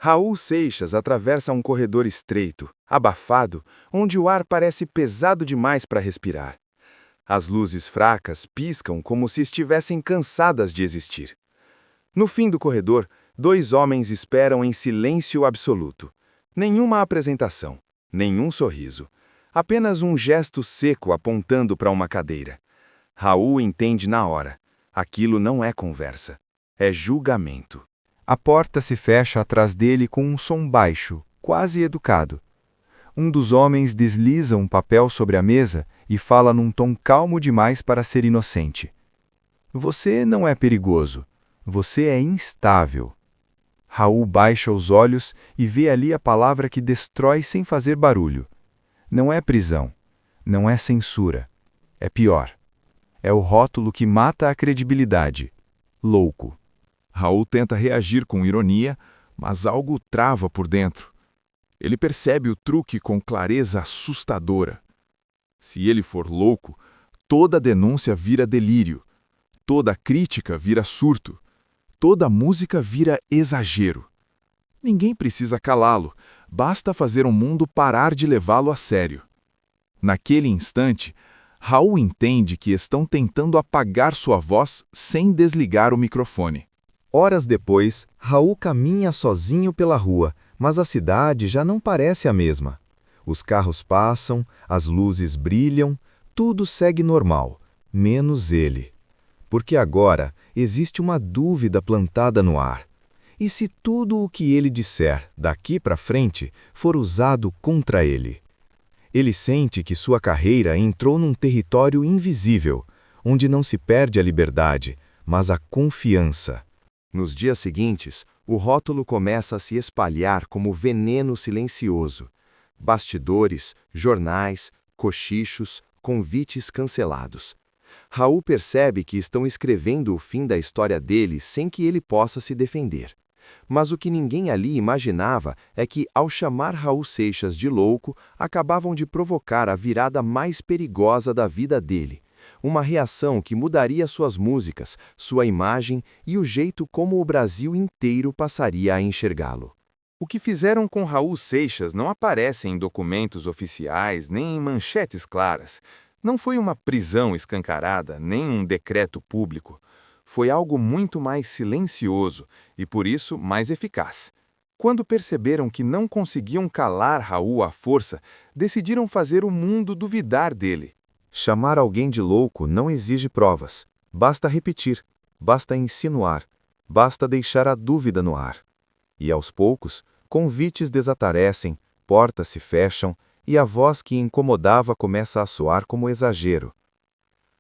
Raul Seixas atravessa um corredor estreito, abafado, onde o ar parece pesado demais para respirar. As luzes fracas piscam como se estivessem cansadas de existir. No fim do corredor, dois homens esperam em silêncio absoluto. Nenhuma apresentação, nenhum sorriso. Apenas um gesto seco apontando para uma cadeira. Raul entende na hora. Aquilo não é conversa. É julgamento. A porta se fecha atrás dele com um som baixo, quase educado. Um dos homens desliza um papel sobre a mesa e fala num tom calmo demais para ser inocente. Você não é perigoso. Você é instável. Raul baixa os olhos e vê ali a palavra que destrói sem fazer barulho. Não é prisão. Não é censura. É pior. É o rótulo que mata a credibilidade. Louco. Raul tenta reagir com ironia, mas algo o trava por dentro. Ele percebe o truque com clareza assustadora. Se ele for louco, toda denúncia vira delírio, toda crítica vira surto, toda música vira exagero. Ninguém precisa calá-lo, basta fazer o mundo parar de levá-lo a sério. Naquele instante, Raul entende que estão tentando apagar sua voz sem desligar o microfone. Horas depois, Raul caminha sozinho pela rua, mas a cidade já não parece a mesma. Os carros passam, as luzes brilham, tudo segue normal, menos ele. Porque agora existe uma dúvida plantada no ar. E se tudo o que ele disser daqui para frente for usado contra ele? Ele sente que sua carreira entrou num território invisível, onde não se perde a liberdade, mas a confiança. Nos dias seguintes, o rótulo começa a se espalhar como veneno silencioso. Bastidores, jornais, cochichos, convites cancelados. Raul percebe que estão escrevendo o fim da história dele sem que ele possa se defender. Mas o que ninguém ali imaginava é que, ao chamar Raul Seixas de louco, acabavam de provocar a virada mais perigosa da vida dele. Uma reação que mudaria suas músicas, sua imagem e o jeito como o Brasil inteiro passaria a enxergá-lo. O que fizeram com Raul Seixas não aparece em documentos oficiais nem em manchetes claras. Não foi uma prisão escancarada, nem um decreto público. Foi algo muito mais silencioso e, por isso, mais eficaz. Quando perceberam que não conseguiam calar Raul à força, decidiram fazer o mundo duvidar dele. Chamar alguém de louco não exige provas. Basta repetir, basta insinuar, basta deixar a dúvida no ar. E aos poucos, convites desaparecem, portas se fecham e a voz que incomodava começa a soar como exagero.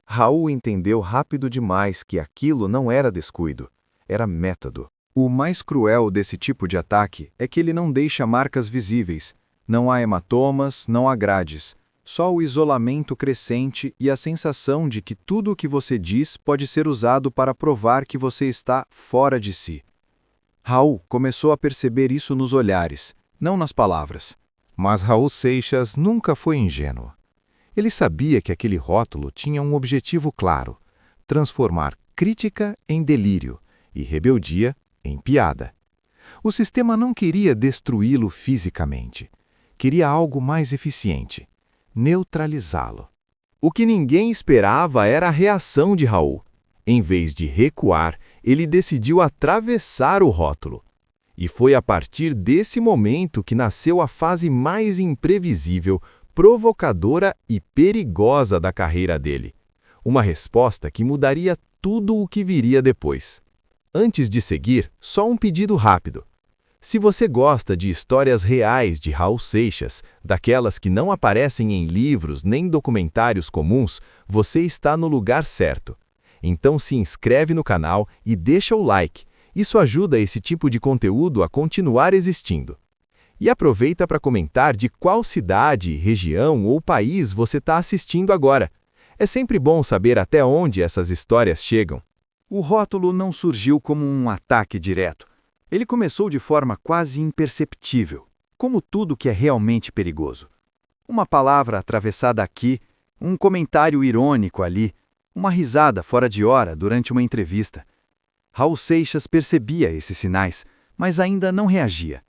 Raul entendeu rápido demais que aquilo não era descuido, era método. O mais cruel desse tipo de ataque é que ele não deixa marcas visíveis. Não há hematomas, não há grades. Só o isolamento crescente e a sensação de que tudo o que você diz pode ser usado para provar que você está fora de si. Raul começou a perceber isso nos olhares, não nas palavras. Mas Raul Seixas nunca foi ingênuo. Ele sabia que aquele rótulo tinha um objetivo claro: transformar crítica em delírio e rebeldia em piada. O sistema não queria destruí-lo fisicamente. Queria algo mais eficiente: neutralizá-lo. O que ninguém esperava era a reação de Raul. Em vez de recuar, ele decidiu atravessar o rótulo. E foi a partir desse momento que nasceu a fase mais imprevisível, provocadora e perigosa da carreira dele. Uma resposta que mudaria tudo o que viria depois. Antes de seguir, só um pedido rápido. Se você gosta de histórias reais de Raul Seixas, daquelas que não aparecem em livros nem documentários comuns, você está no lugar certo. Então se inscreve no canal e deixa o like. Isso ajuda esse tipo de conteúdo a continuar existindo. E aproveita para comentar de qual cidade, região ou país você está assistindo agora. É sempre bom saber até onde essas histórias chegam. O rótulo não surgiu como um ataque direto. Ele começou de forma quase imperceptível, como tudo que é realmente perigoso. Uma palavra atravessada aqui, um comentário irônico ali, uma risada fora de hora durante uma entrevista. Raul Seixas percebia esses sinais, mas ainda não reagia.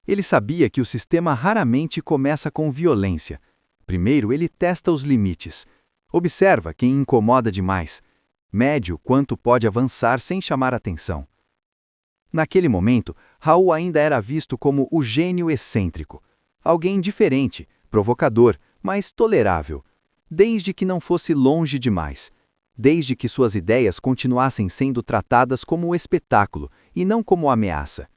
Ele sabia que o sistema raramente começa com violência. Primeiro, ele testa os limites. Observa quem incomoda demais. Mede o quanto pode avançar sem chamar atenção. Naquele momento, Raul ainda era visto como o gênio excêntrico. Alguém diferente, provocador, mas tolerável. Desde que não fosse longe demais. Desde que suas ideias continuassem sendo tratadas como um espetáculo e não como ameaça.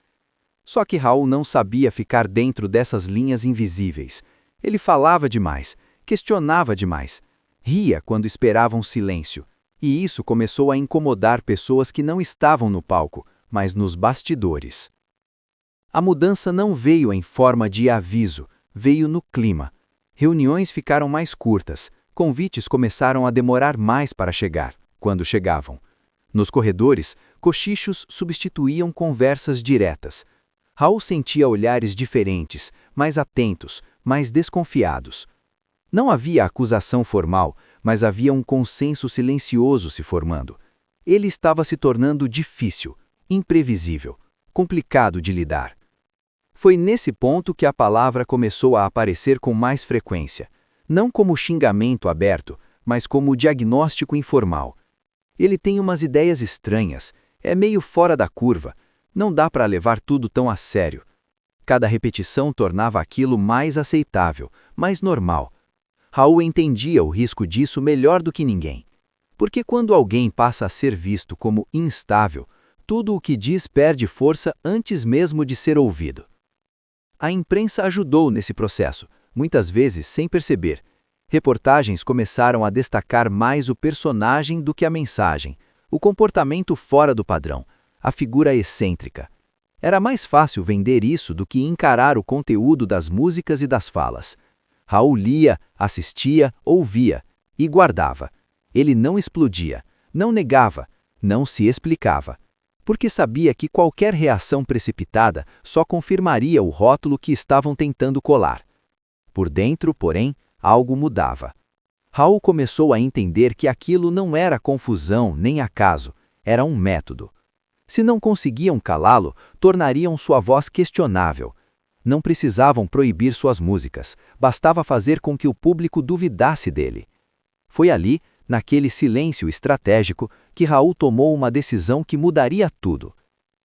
Só que Raul não sabia ficar dentro dessas linhas invisíveis. Ele falava demais, questionava demais, ria quando esperava um silêncio. E isso começou a incomodar pessoas que não estavam no palco, mas nos bastidores. A mudança não veio em forma de aviso, veio no clima. Reuniões ficaram mais curtas, convites começaram a demorar mais para chegar, quando chegavam. Nos corredores, cochichos substituíam conversas diretas. Raul sentia olhares diferentes, mais atentos, mais desconfiados. Não havia acusação formal, mas havia um consenso silencioso se formando. Ele estava se tornando difícil, imprevisível, complicado de lidar. Foi nesse ponto que a palavra começou a aparecer com mais frequência, não como xingamento aberto, mas como diagnóstico informal. Ele tem umas ideias estranhas, é meio fora da curva, não dá para levar tudo tão a sério. Cada repetição tornava aquilo mais aceitável, mais normal. Raul entendia o risco disso melhor do que ninguém. Porque quando alguém passa a ser visto como instável, tudo o que diz perde força antes mesmo de ser ouvido. A imprensa ajudou nesse processo, muitas vezes sem perceber. Reportagens começaram a destacar mais o personagem do que a mensagem, o comportamento fora do padrão, a figura excêntrica. Era mais fácil vender isso do que encarar o conteúdo das músicas e das falas. Raul lia, assistia, ouvia e guardava. Ele não explodia, não negava, não se explicava, porque sabia que qualquer reação precipitada só confirmaria o rótulo que estavam tentando colar. Por dentro, porém, algo mudava. Raul começou a entender que aquilo não era confusão nem acaso, era um método. Se não conseguiam calá-lo, tornariam sua voz questionável. Não precisavam proibir suas músicas, bastava fazer com que o público duvidasse dele. Foi ali, naquele silêncio estratégico, que Raul tomou uma decisão que mudaria tudo.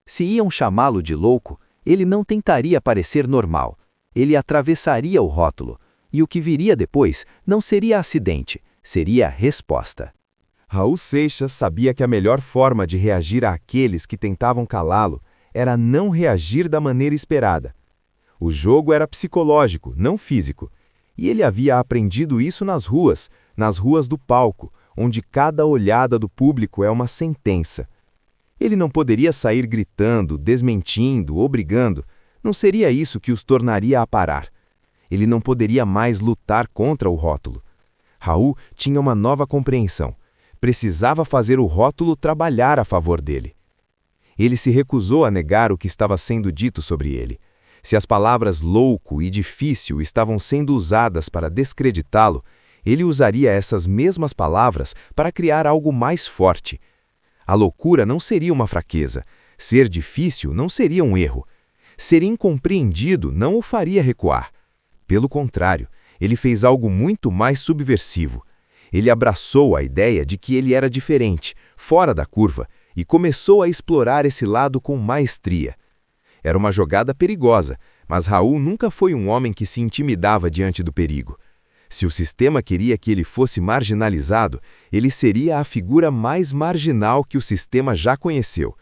Se iam chamá-lo de louco, ele não tentaria parecer normal. Ele atravessaria o rótulo, e o que viria depois não seria acidente, seria resposta. Raul Seixas sabia que a melhor forma de reagir àqueles que tentavam calá-lo era não reagir da maneira esperada. O jogo era psicológico, não físico, e ele havia aprendido isso nas ruas do palco, onde cada olhada do público é uma sentença. Ele não poderia sair gritando, desmentindo, obrigando, não seria isso que os tornaria a parar. Ele não poderia mais lutar contra o rótulo. Raul tinha uma nova compreensão. Precisava fazer o rótulo trabalhar a favor dele. Ele se recusou a negar o que estava sendo dito sobre ele. Se as palavras louco e difícil estavam sendo usadas para descreditá-lo, ele usaria essas mesmas palavras para criar algo mais forte. A loucura não seria uma fraqueza. Ser difícil não seria um erro. Ser incompreendido não o faria recuar. Pelo contrário, ele fez algo muito mais subversivo. Ele abraçou a ideia de que ele era diferente, fora da curva, e começou a explorar esse lado com maestria. Era uma jogada perigosa, mas Raul nunca foi um homem que se intimidava diante do perigo. Se o sistema queria que ele fosse marginalizado, ele seria a figura mais marginal que o sistema já conheceu.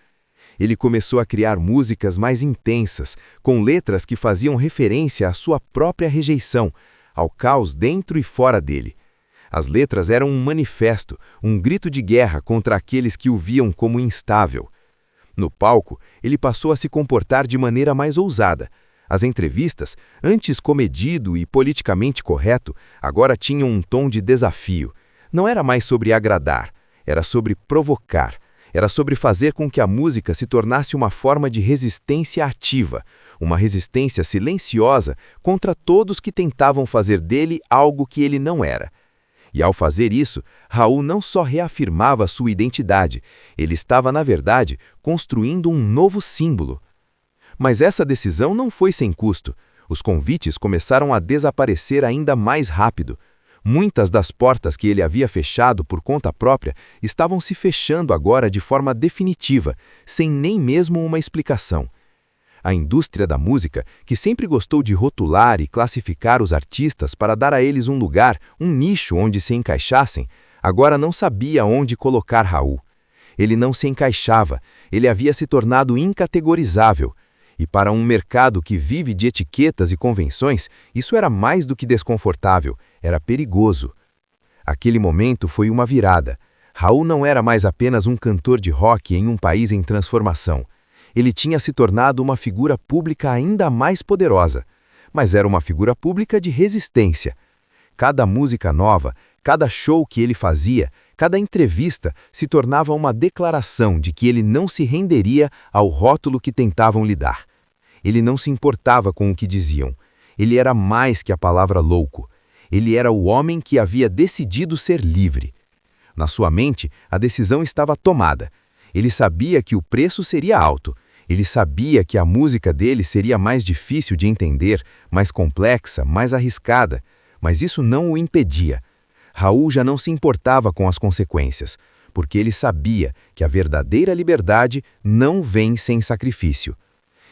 Ele começou a criar músicas mais intensas, com letras que faziam referência à sua própria rejeição, ao caos dentro e fora dele. As letras eram um manifesto, um grito de guerra contra aqueles que o viam como instável. No palco, ele passou a se comportar de maneira mais ousada. As entrevistas, antes comedido e politicamente correto, agora tinham um tom de desafio. Não era mais sobre agradar, era sobre provocar. Era sobre fazer com que a música se tornasse uma forma de resistência ativa, uma resistência silenciosa contra todos que tentavam fazer dele algo que ele não era. E ao fazer isso, Raul não só reafirmava sua identidade, ele estava, na verdade, construindo um novo símbolo. Mas essa decisão não foi sem custo. Os convites começaram a desaparecer ainda mais rápido. Muitas das portas que ele havia fechado por conta própria estavam se fechando agora de forma definitiva, sem nem mesmo uma explicação. A indústria da música, que sempre gostou de rotular e classificar os artistas para dar a eles um lugar, um nicho onde se encaixassem, agora não sabia onde colocar Raul. Ele não se encaixava, ele havia se tornado incategorizável. E para um mercado que vive de etiquetas e convenções, isso era mais do que desconfortável, era perigoso. Aquele momento foi uma virada. Raul não era mais apenas um cantor de rock em um país em transformação. Ele tinha se tornado uma figura pública ainda mais poderosa, mas era uma figura pública de resistência. Cada música nova, cada show que ele fazia, cada entrevista se tornava uma declaração de que ele não se renderia ao rótulo que tentavam lhe dar. Ele não se importava com o que diziam. Ele era mais que a palavra louco. Ele era o homem que havia decidido ser livre. Na sua mente, a decisão estava tomada. Ele sabia que o preço seria alto. Ele sabia que a música dele seria mais difícil de entender, mais complexa, mais arriscada. Mas isso não o impedia. Raul já não se importava com as consequências, porque ele sabia que a verdadeira liberdade não vem sem sacrifício.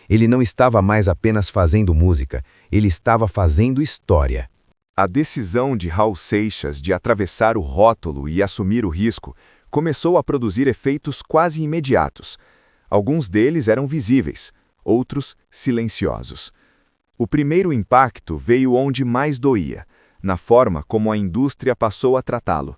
Ele não estava mais apenas fazendo música, ele estava fazendo história. A decisão de Raul Seixas de atravessar o rótulo e assumir o risco começou a produzir efeitos quase imediatos. Alguns deles eram visíveis, outros silenciosos. O primeiro impacto veio onde mais doía, na forma como a indústria passou a tratá-lo.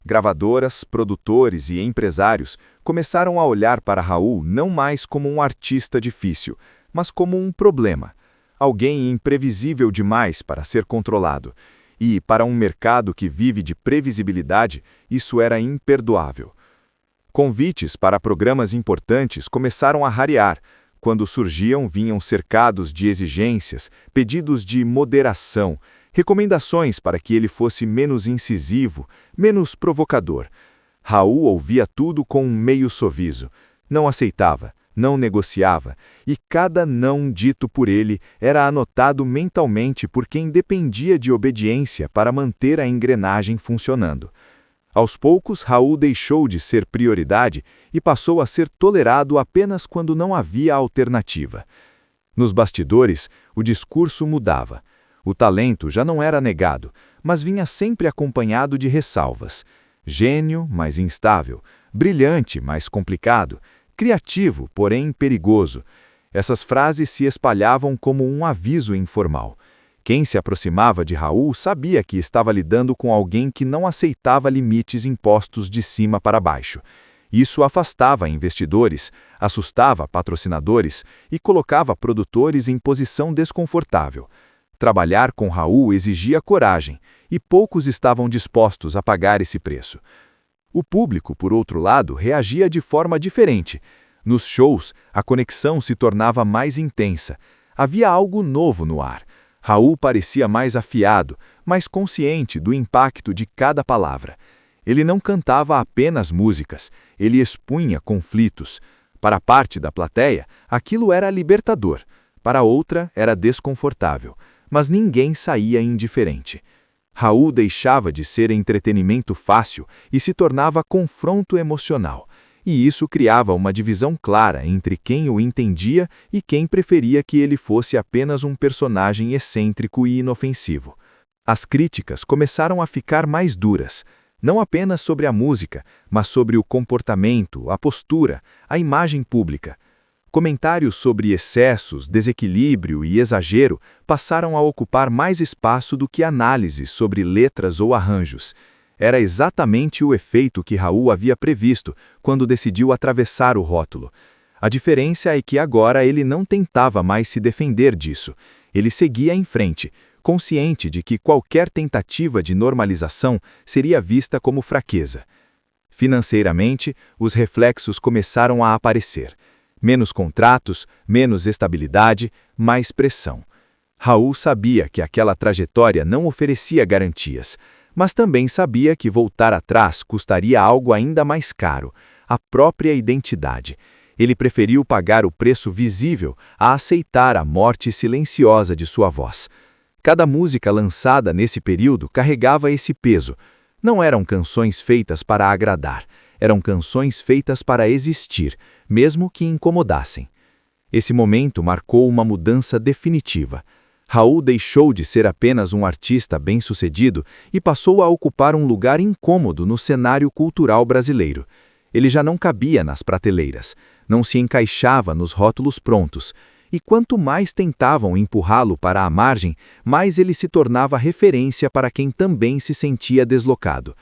Gravadoras, produtores e empresários começaram a olhar para Raul não mais como um artista difícil, mas como um problema. Alguém imprevisível demais para ser controlado. E, para um mercado que vive de previsibilidade, isso era imperdoável. Convites para programas importantes começaram a rarear. Quando surgiam, vinham cercados de exigências, pedidos de moderação, recomendações para que ele fosse menos incisivo, menos provocador. Raul ouvia tudo com um meio sorriso. Não aceitava, não negociava, e cada não dito por ele era anotado mentalmente por quem dependia de obediência para manter a engrenagem funcionando. Aos poucos, Raul deixou de ser prioridade e passou a ser tolerado apenas quando não havia alternativa. Nos bastidores, o discurso mudava. O talento já não era negado, mas vinha sempre acompanhado de ressalvas. Gênio, mas instável. Brilhante, mas complicado. Criativo, porém perigoso. Essas frases se espalhavam como um aviso informal. Quem se aproximava de Raul sabia que estava lidando com alguém que não aceitava limites impostos de cima para baixo. Isso afastava investidores, assustava patrocinadores e colocava produtores em posição desconfortável. Trabalhar com Raul exigia coragem, e poucos estavam dispostos a pagar esse preço. O público, por outro lado, reagia de forma diferente. Nos shows, a conexão se tornava mais intensa. Havia algo novo no ar. Raul parecia mais afiado, mais consciente do impacto de cada palavra. Ele não cantava apenas músicas, ele expunha conflitos. Para parte da plateia, aquilo era libertador. Para outra, era desconfortável. Mas ninguém saía indiferente. Raul deixava de ser entretenimento fácil e se tornava confronto emocional, e isso criava uma divisão clara entre quem o entendia e quem preferia que ele fosse apenas um personagem excêntrico e inofensivo. As críticas começaram a ficar mais duras, não apenas sobre a música, mas sobre o comportamento, a postura, a imagem pública. Comentários sobre excessos, desequilíbrio e exagero passaram a ocupar mais espaço do que análises sobre letras ou arranjos. Era exatamente o efeito que Raul havia previsto quando decidiu atravessar o rótulo. A diferença é que agora ele não tentava mais se defender disso. Ele seguia em frente, consciente de que qualquer tentativa de normalização seria vista como fraqueza. Financeiramente, os reflexos começaram a aparecer. Menos contratos, menos estabilidade, mais pressão. Raul sabia que aquela trajetória não oferecia garantias, mas também sabia que voltar atrás custaria algo ainda mais caro, a própria identidade. Ele preferiu pagar o preço visível a aceitar a morte silenciosa de sua voz. Cada música lançada nesse período carregava esse peso. Não eram canções feitas para agradar, eram canções feitas para existir, mesmo que incomodassem. Esse momento marcou uma mudança definitiva. Raul deixou de ser apenas um artista bem-sucedido e passou a ocupar um lugar incômodo no cenário cultural brasileiro. Ele já não cabia nas prateleiras, não se encaixava nos rótulos prontos, e quanto mais tentavam empurrá-lo para a margem, mais ele se tornava referência para quem também se sentia deslocado.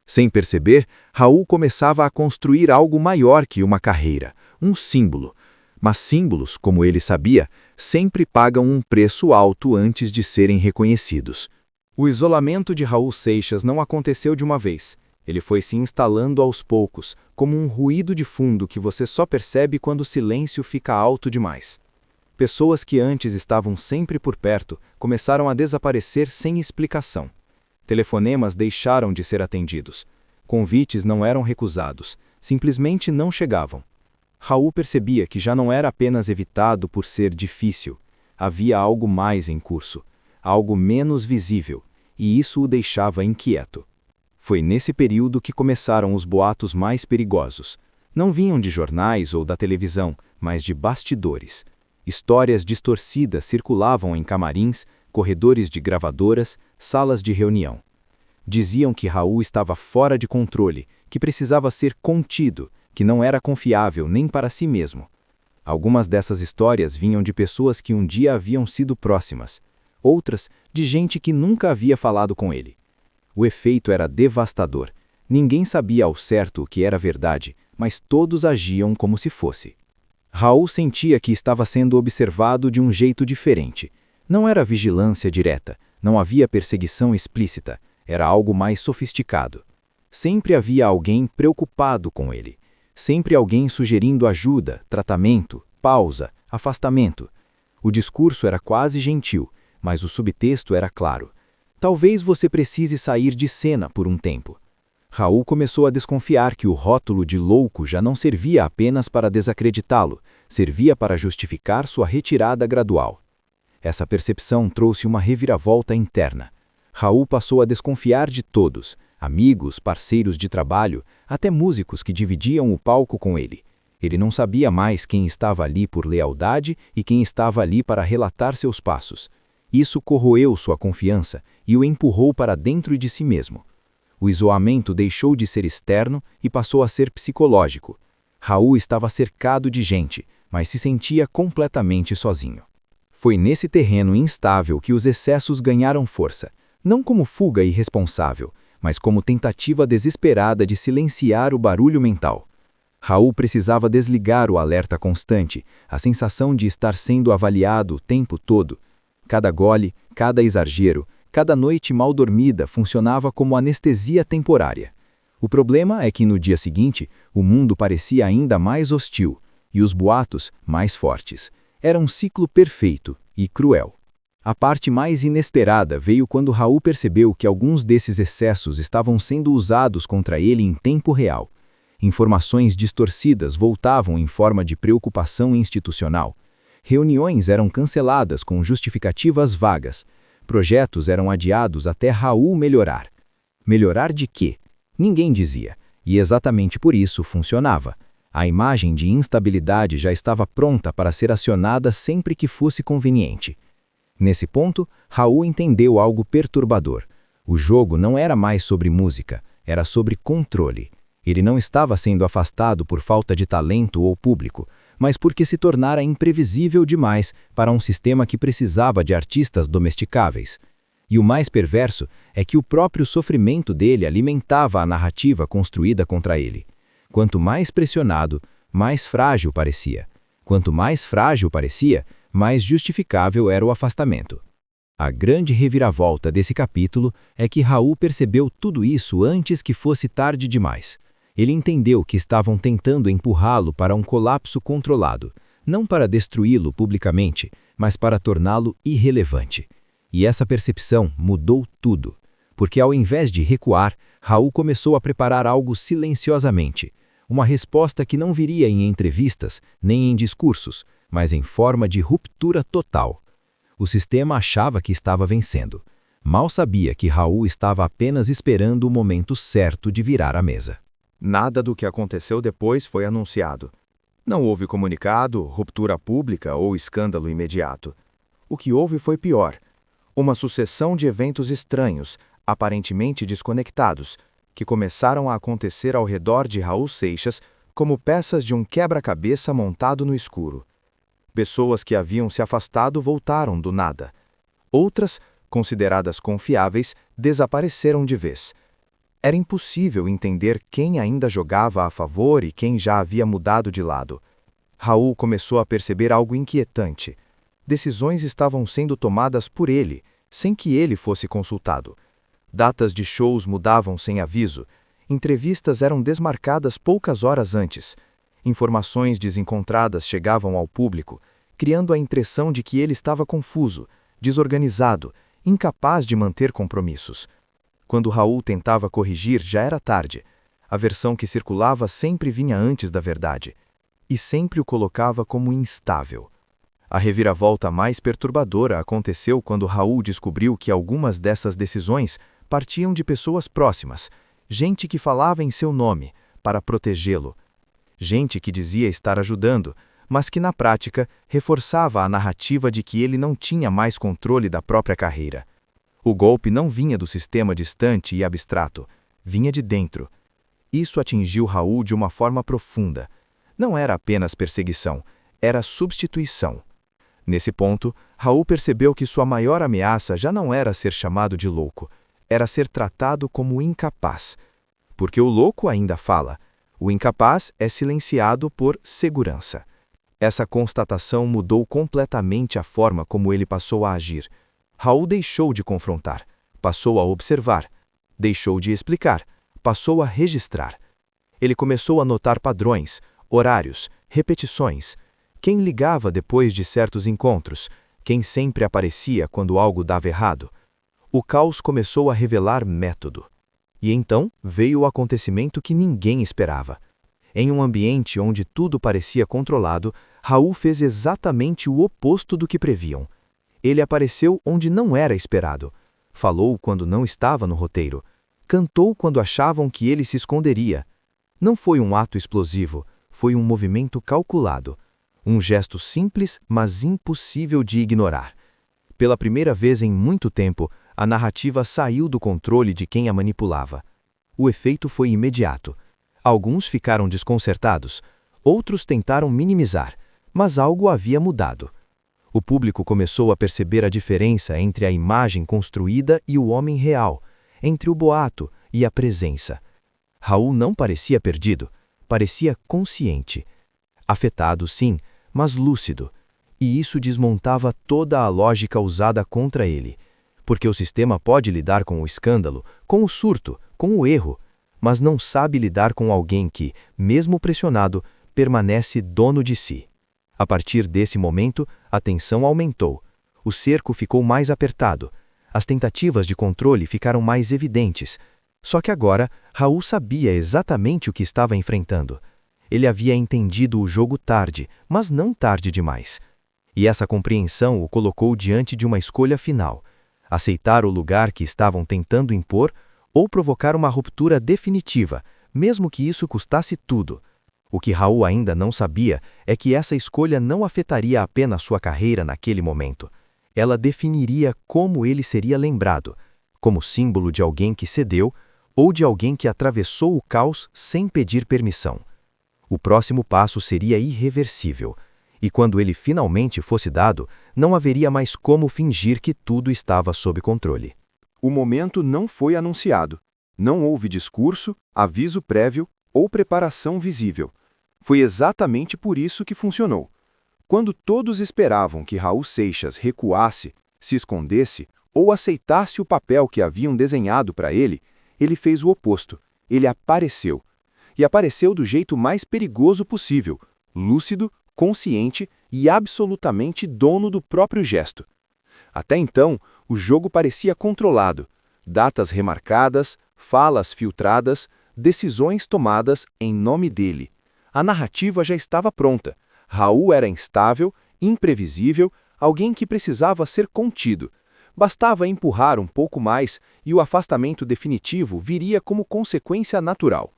Sem perceber, Raul começava a construir algo maior que uma carreira, um símbolo. Mas símbolos, como ele sabia, sempre pagam um preço alto antes de serem reconhecidos. O isolamento de Raul Seixas não aconteceu de uma vez. Ele foi se instalando aos poucos, como um ruído de fundo que você só percebe quando o silêncio fica alto demais. Pessoas que antes estavam sempre por perto começaram a desaparecer sem explicação. Telefonemas deixaram de ser atendidos. Convites não eram recusados, simplesmente não chegavam. Raul percebia que já não era apenas evitado por ser difícil. Havia algo mais em curso, algo menos visível, e isso o deixava inquieto. Foi nesse período que começaram os boatos mais perigosos. Não vinham de jornais ou da televisão, mas de bastidores. Histórias distorcidas circulavam em camarins, corredores de gravadoras, salas de reunião. Diziam que Raul estava fora de controle, que precisava ser contido, que não era confiável nem para si mesmo. Algumas dessas histórias vinham de pessoas que um dia haviam sido próximas, outras de gente que nunca havia falado com ele. O efeito era devastador. Ninguém sabia ao certo o que era verdade, mas todos agiam como se fosse. Raul sentia que estava sendo observado de um jeito diferente. Não era vigilância direta, não havia perseguição explícita, era algo mais sofisticado. Sempre havia alguém preocupado com ele. Sempre alguém sugerindo ajuda, tratamento, pausa, afastamento. O discurso era quase gentil, mas o subtexto era claro. Talvez você precise sair de cena por um tempo. Raul começou a desconfiar que o rótulo de louco já não servia apenas para desacreditá-lo, servia para justificar sua retirada gradual. Essa percepção trouxe uma reviravolta interna. Raul passou a desconfiar de todos, amigos, parceiros de trabalho, até músicos que dividiam o palco com ele. Ele não sabia mais quem estava ali por lealdade e quem estava ali para relatar seus passos. Isso corroeu sua confiança e o empurrou para dentro de si mesmo. O isolamento deixou de ser externo e passou a ser psicológico. Raul estava cercado de gente, mas se sentia completamente sozinho. Foi nesse terreno instável que os excessos ganharam força, não como fuga irresponsável, mas como tentativa desesperada de silenciar o barulho mental. Raul precisava desligar o alerta constante, a sensação de estar sendo avaliado o tempo todo. Cada gole, cada exagero, cada noite mal dormida funcionava como anestesia temporária. O problema é que no dia seguinte, o mundo parecia ainda mais hostil, e os boatos mais fortes. Era um ciclo perfeito e cruel. A parte mais inesperada veio quando Raul percebeu que alguns desses excessos estavam sendo usados contra ele em tempo real. Informações distorcidas voltavam em forma de preocupação institucional. Reuniões eram canceladas com justificativas vagas. Projetos eram adiados até Raul melhorar. Melhorar de quê? Ninguém dizia, e exatamente por isso funcionava. A imagem de instabilidade já estava pronta para ser acionada sempre que fosse conveniente. Nesse ponto, Raul entendeu algo perturbador. O jogo não era mais sobre música, era sobre controle. Ele não estava sendo afastado por falta de talento ou público, mas porque se tornara imprevisível demais para um sistema que precisava de artistas domesticáveis. E o mais perverso é que o próprio sofrimento dele alimentava a narrativa construída contra ele. Quanto mais pressionado, mais frágil parecia. Quanto mais frágil parecia, mais justificável era o afastamento. A grande reviravolta desse capítulo é que Raul percebeu tudo isso antes que fosse tarde demais. Ele entendeu que estavam tentando empurrá-lo para um colapso controlado, não para destruí-lo publicamente, mas para torná-lo irrelevante. E essa percepção mudou tudo, porque ao invés de recuar, Raul começou a preparar algo silenciosamente, uma resposta que não viria em entrevistas nem em discursos, mas em forma de ruptura total. O sistema achava que estava vencendo. Mal sabia que Raul estava apenas esperando o momento certo de virar a mesa. Nada do que aconteceu depois foi anunciado. Não houve comunicado, ruptura pública ou escândalo imediato. O que houve foi pior. Uma sucessão de eventos estranhos, aparentemente desconectados, que começaram a acontecer ao redor de Raul Seixas como peças de um quebra-cabeça montado no escuro. Pessoas que haviam se afastado voltaram do nada. Outras, consideradas confiáveis, desapareceram de vez. Era impossível entender quem ainda jogava a favor e quem já havia mudado de lado. Raul começou a perceber algo inquietante. Decisões estavam sendo tomadas por ele, sem que ele fosse consultado. Datas de shows mudavam sem aviso. Entrevistas eram desmarcadas poucas horas antes. Informações desencontradas chegavam ao público, criando a impressão de que ele estava confuso, desorganizado, incapaz de manter compromissos. Quando Raul tentava corrigir, já era tarde. A versão que circulava sempre vinha antes da verdade, e sempre o colocava como instável. A reviravolta mais perturbadora aconteceu quando Raul descobriu que algumas dessas decisões partiam de pessoas próximas, gente que falava em seu nome, para protegê-lo. Gente que dizia estar ajudando, mas que na prática reforçava a narrativa de que ele não tinha mais controle da própria carreira. O golpe não vinha do sistema distante e abstrato, vinha de dentro. Isso atingiu Raul de uma forma profunda. Não era apenas perseguição, era substituição. Nesse ponto, Raul percebeu que sua maior ameaça já não era ser chamado de louco, era ser tratado como incapaz. Porque o louco ainda fala, o incapaz é silenciado por segurança. Essa constatação mudou completamente a forma como ele passou a agir. Raul deixou de confrontar, passou a observar, deixou de explicar, passou a registrar. Ele começou a notar padrões, horários, repetições. Quem ligava depois de certos encontros, quem sempre aparecia quando algo dava errado. O caos começou a revelar método. E então veio o acontecimento que ninguém esperava. Em um ambiente onde tudo parecia controlado, Raul fez exatamente o oposto do que previam. Ele apareceu onde não era esperado. Falou quando não estava no roteiro. Cantou quando achavam que ele se esconderia. Não foi um ato explosivo, foi um movimento calculado. Um gesto simples, mas impossível de ignorar. Pela primeira vez em muito tempo, a narrativa saiu do controle de quem a manipulava. O efeito foi imediato. Alguns ficaram desconcertados, outros tentaram minimizar, mas algo havia mudado. O público começou a perceber a diferença entre a imagem construída e o homem real, entre o boato e a presença. Raul não parecia perdido, parecia consciente. Afetado, sim, mas lúcido, e isso desmontava toda a lógica usada contra ele, porque o sistema pode lidar com o escândalo, com o surto, com o erro, mas não sabe lidar com alguém que, mesmo pressionado, permanece dono de si. A partir desse momento, a tensão aumentou, o cerco ficou mais apertado, as tentativas de controle ficaram mais evidentes, só que agora Raul sabia exatamente o que estava enfrentando. Ele havia entendido o jogo tarde, mas não tarde demais. E essa compreensão o colocou diante de uma escolha final: aceitar o lugar que estavam tentando impor ou provocar uma ruptura definitiva, mesmo que isso custasse tudo. O que Raul ainda não sabia é que essa escolha não afetaria apenas sua carreira naquele momento. Ela definiria como ele seria lembrado, como símbolo de alguém que cedeu ou de alguém que atravessou o caos sem pedir permissão. O próximo passo seria irreversível, e quando ele finalmente fosse dado, não haveria mais como fingir que tudo estava sob controle. O momento não foi anunciado. Não houve discurso, aviso prévio ou preparação visível. Foi exatamente por isso que funcionou. Quando todos esperavam que Raul Seixas recuasse, se escondesse ou aceitasse o papel que haviam desenhado para ele, ele fez o oposto. Ele apareceu. E apareceu do jeito mais perigoso possível, lúcido, consciente e absolutamente dono do próprio gesto. Até então, o jogo parecia controlado. Datas remarcadas, falas filtradas, decisões tomadas em nome dele. A narrativa já estava pronta. Raul era instável, imprevisível, alguém que precisava ser contido. Bastava empurrar um pouco mais e o afastamento definitivo viria como consequência natural.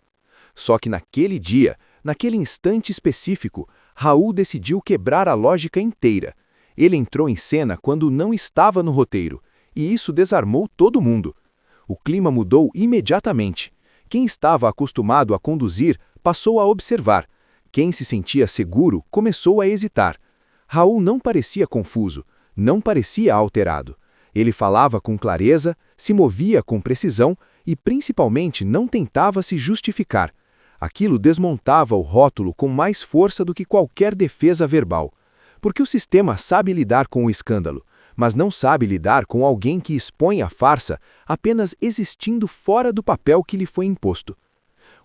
Só que naquele dia, naquele instante específico, Raul decidiu quebrar a lógica inteira. Ele entrou em cena quando não estava no roteiro, e isso desarmou todo mundo. O clima mudou imediatamente. Quem estava acostumado a conduzir passou a observar. Quem se sentia seguro começou a hesitar. Raul não parecia confuso, não parecia alterado. Ele falava com clareza, se movia com precisão e, principalmente, não tentava se justificar. Aquilo desmontava o rótulo com mais força do que qualquer defesa verbal. Porque o sistema sabe lidar com o escândalo, mas não sabe lidar com alguém que expõe a farsa apenas existindo fora do papel que lhe foi imposto.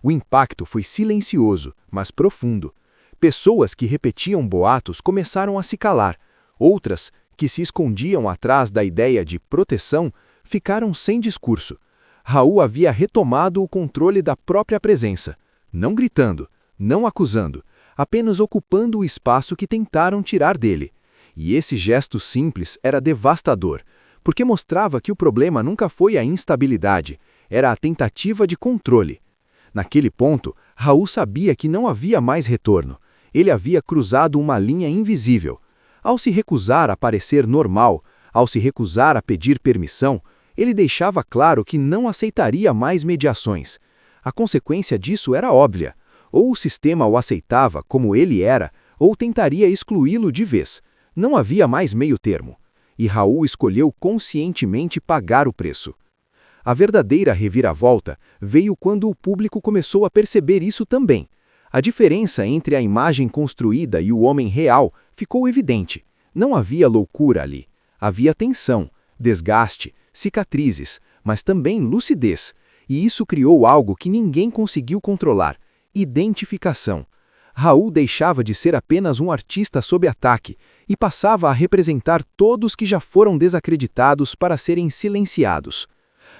O impacto foi silencioso, mas profundo. Pessoas que repetiam boatos começaram a se calar. Outras, que se escondiam atrás da ideia de proteção, ficaram sem discurso. Raul havia retomado o controle da própria presença, não gritando, não acusando, apenas ocupando o espaço que tentaram tirar dele. E esse gesto simples era devastador, porque mostrava que o problema nunca foi a instabilidade, era a tentativa de controle. Naquele ponto, Raul sabia que não havia mais retorno. Ele havia cruzado uma linha invisível. Ao se recusar a parecer normal, ao se recusar a pedir permissão, ele deixava claro que não aceitaria mais mediações. A consequência disso era óbvia. Ou o sistema o aceitava como ele era, ou tentaria excluí-lo de vez. Não havia mais meio termo. E Raul escolheu conscientemente pagar o preço. A verdadeira reviravolta veio quando o público começou a perceber isso também. A diferença entre a imagem construída e o homem real ficou evidente. Não havia loucura ali. Havia tensão, desgaste, cicatrizes, mas também lucidez. E isso criou algo que ninguém conseguiu controlar: identificação. Raul deixava de ser apenas um artista sob ataque e passava a representar todos que já foram desacreditados para serem silenciados.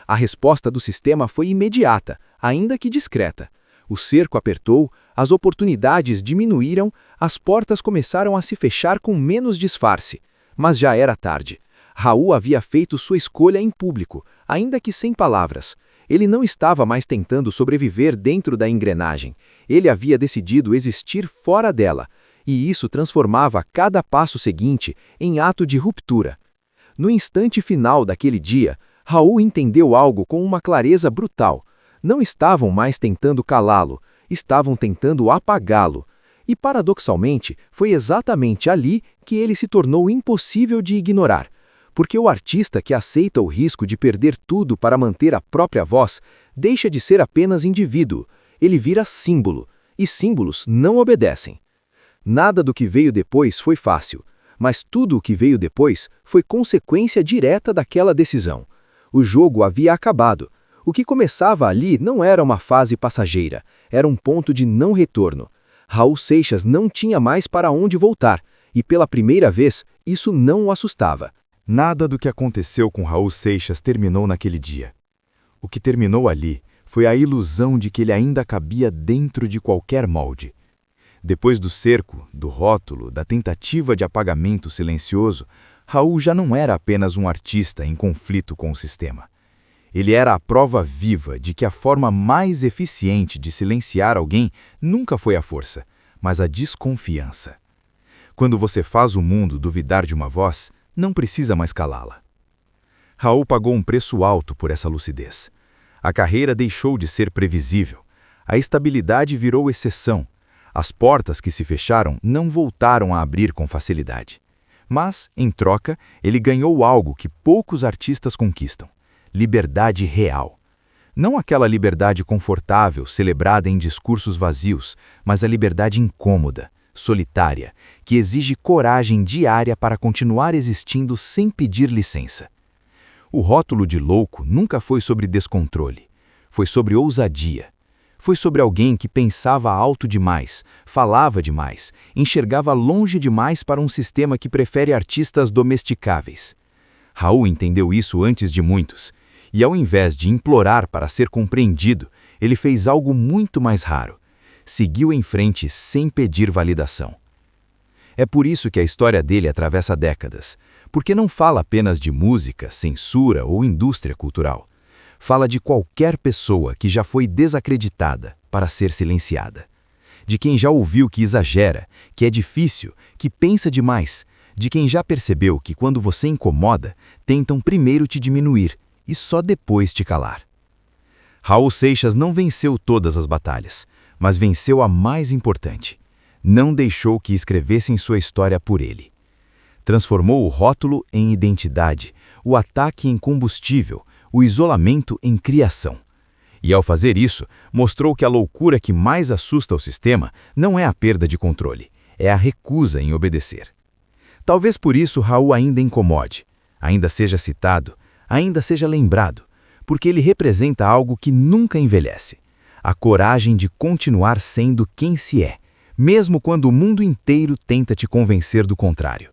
A resposta do sistema foi imediata, ainda que discreta. O cerco apertou, as oportunidades diminuíram, as portas começaram a se fechar com menos disfarce. Mas já era tarde. Raul havia feito sua escolha em público, ainda que sem palavras. Ele não estava mais tentando sobreviver dentro da engrenagem. Ele havia decidido existir fora dela, e isso transformava cada passo seguinte em ato de ruptura. No instante final daquele dia, Raul entendeu algo com uma clareza brutal. Não estavam mais tentando calá-lo, estavam tentando apagá-lo. E, paradoxalmente, foi exatamente ali que ele se tornou impossível de ignorar. Porque o artista que aceita o risco de perder tudo para manter a própria voz deixa de ser apenas indivíduo, ele vira símbolo, e símbolos não obedecem. Nada do que veio depois foi fácil, mas tudo o que veio depois foi consequência direta daquela decisão. O jogo havia acabado. O que começava ali não era uma fase passageira, era um ponto de não retorno. Raul Seixas não tinha mais para onde voltar, e pela primeira vez isso não o assustava. Nada do que aconteceu com Raul Seixas terminou naquele dia. O que terminou ali foi a ilusão de que ele ainda cabia dentro de qualquer molde. Depois do cerco, do rótulo, da tentativa de apagamento silencioso, Raul já não era apenas um artista em conflito com o sistema. Ele era a prova viva de que a forma mais eficiente de silenciar alguém nunca foi a força, mas a desconfiança. Quando você faz o mundo duvidar de uma voz, não precisa mais calá-la. Raul pagou um preço alto por essa lucidez. A carreira deixou de ser previsível. A estabilidade virou exceção. As portas que se fecharam não voltaram a abrir com facilidade. Mas, em troca, ele ganhou algo que poucos artistas conquistam: liberdade real. Não aquela liberdade confortável, celebrada em discursos vazios, mas a liberdade incômoda, solitária, que exige coragem diária para continuar existindo sem pedir licença. O rótulo de louco nunca foi sobre descontrole. Foi sobre ousadia. Foi sobre alguém que pensava alto demais, falava demais, enxergava longe demais para um sistema que prefere artistas domesticáveis. Raul entendeu isso antes de muitos, E ao invés de implorar para ser compreendido, ele fez algo muito mais raro. Seguiu em frente sem pedir validação. É por isso que a história dele atravessa décadas, porque não fala apenas de música, censura ou indústria cultural. Fala de qualquer pessoa que já foi desacreditada para ser silenciada. De quem já ouviu que exagera, que é difícil, que pensa demais. De quem já percebeu que quando você incomoda, tentam primeiro te diminuir e só depois te calar. Raul Seixas não venceu todas as batalhas, mas venceu a mais importante. Não deixou que escrevessem sua história por ele. Transformou o rótulo em identidade, o ataque em combustível, o isolamento em criação. E ao fazer isso, mostrou que a loucura que mais assusta o sistema não é a perda de controle, é a recusa em obedecer. Talvez por isso Raul ainda incomode, ainda seja citado, ainda seja lembrado, porque ele representa algo que nunca envelhece, a coragem de continuar sendo quem se é, mesmo quando o mundo inteiro tenta te convencer do contrário.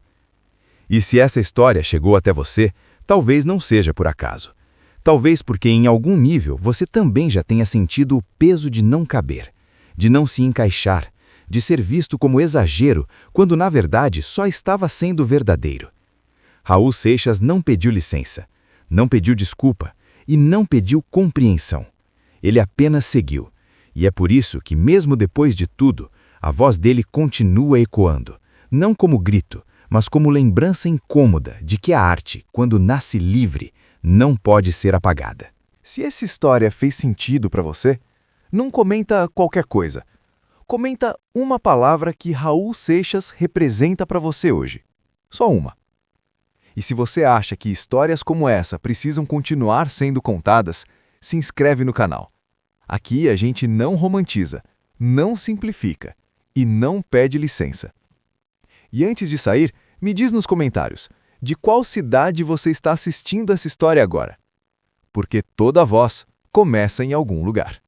E se essa história chegou até você, talvez não seja por acaso. Talvez porque em algum nível você também já tenha sentido o peso de não caber, de não se encaixar, de ser visto como exagero, quando na verdade só estava sendo verdadeiro. Raul Seixas não pediu licença, não pediu desculpa e não pediu compreensão. Ele apenas seguiu, e é por isso que, mesmo depois de tudo, a voz dele continua ecoando, não como grito, mas como lembrança incômoda de que a arte, quando nasce livre, não pode ser apagada. Se essa história fez sentido para você, não comenta qualquer coisa. Comenta uma palavra que Raul Seixas representa para você hoje. Só uma. E se você acha que histórias como essa precisam continuar sendo contadas, se inscreve no canal. Aqui a gente não romantiza, não simplifica e não pede licença. E antes de sair, me diz nos comentários, de qual cidade você está assistindo essa história agora? Porque toda voz começa em algum lugar.